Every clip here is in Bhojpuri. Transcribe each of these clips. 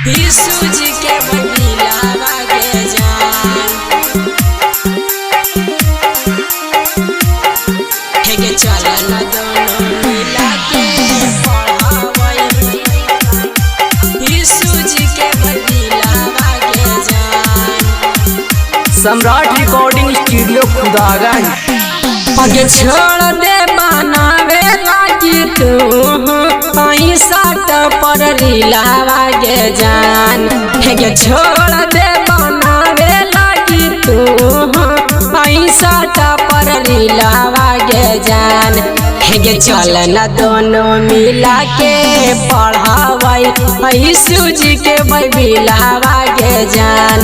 यीशु जी के बदलावा के जान है के चलन दोनों मिला के पढ़ावई। यीशु जी के बदलावा के जान सम्राट रिकॉर्डिंग स्टूडियो खुदागंज। आगे छोड़ दे बनावे लागी तू पैसा पर रीलावा के जान है के छोड़ दे बनावे लागी तू पैसा पर रीलावा के जान है के चलन दोनों मिला के पढ़ावई। यीशु जी के बदलावा के जान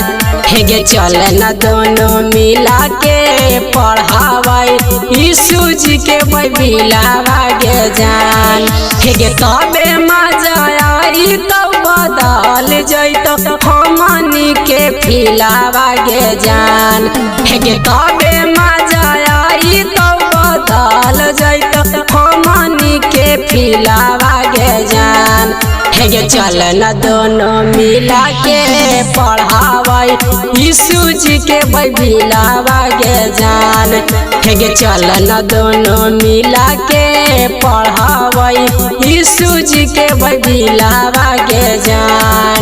है के चलन दोनों मिला के पढ़ावई। यीशु जी के बदलावा के जान है के तबे मजा आई तब बदल जैतो हमनी के फिलावा के जान है के तबे मजा आई तब बदल जैतो हमनी के फिलावा के जान है के चलन दोनों मिला के पढ़ावई। यीशु जी के बदलावा के जान है के चलन दोनों मिला के पढ़ावई। यीशु जी के बदलावा के जान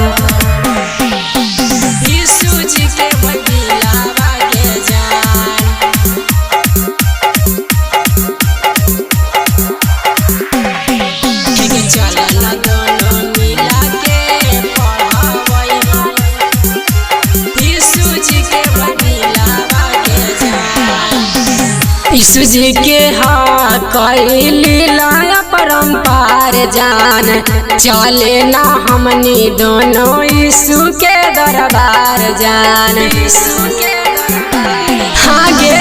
यीशु जी के बदलावा के जान है के चलन दोनों मिला के पढ़ावई। यीशु जी के बदलावा के जान यीशु जी के हाँ कैली लाया परम्पार जान चले ना हमनी दोनों यीशु के दरबार जान आगे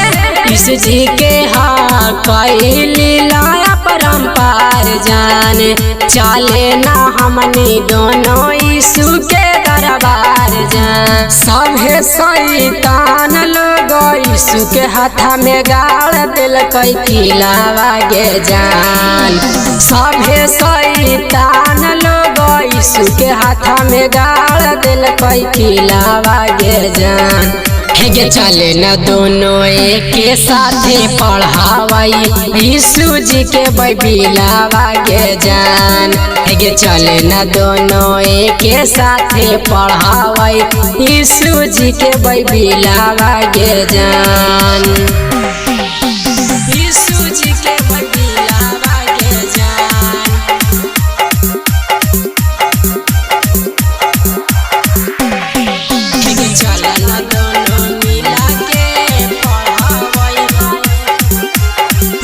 यीशु जी के हाँ कैली लाया परम्पार जान चले ना हमनी दोनों यीशु के दरबार जान। सभे शैतान लोग यीशु के हाथा में गाड़ दिल कई किलावा के जान सभे शैतान लोग यीशु के हाथा में गाड़ दिल कई किलावा के जान है के चले न दोनों एक साथे पढ़ावई। यीशु जी के बदलावा के जान है के चले न दोनों एक साथे पढ़ावई। यीशु जी के बदलावा के जान यीशु जी के बदलावा के जान है के चलन दोनों मिला के पढ़ावई।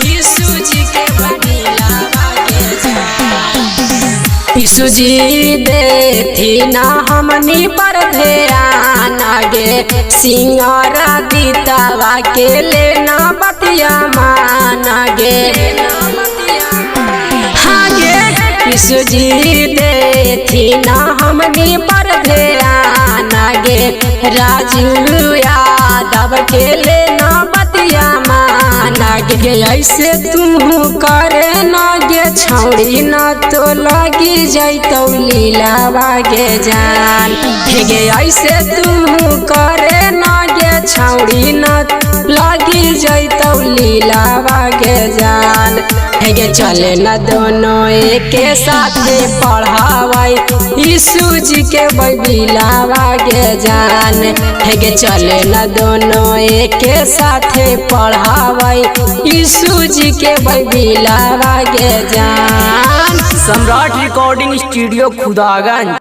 यीशु जी के बदलावा के जान यीशु जी देती ना हमनी पर ध्यान आगे सिंगार दीतावा के लेना बतिया मान आगे यीशु जी देती ना हमनी पर ध्यान आगे राजू यादव के लेना बतिया मान आगे ऐसे तुम करे ना गे छौड़ी ना तो लगी जैतौ लीलावा के जान हे गे ऐसे तुम करे ना गे छौड़ी ना लगी जैतौ लीलावा के जान है गे चले न दोनों एक साथे पढ़ावई। यीशु जी के बदलावा के जान है गे चले न दोनों एक साथे पढ़ावई। यीशु जी के बदलावा के जान सम्राट रिकॉर्डिंग स्टूडियो खुदागंज।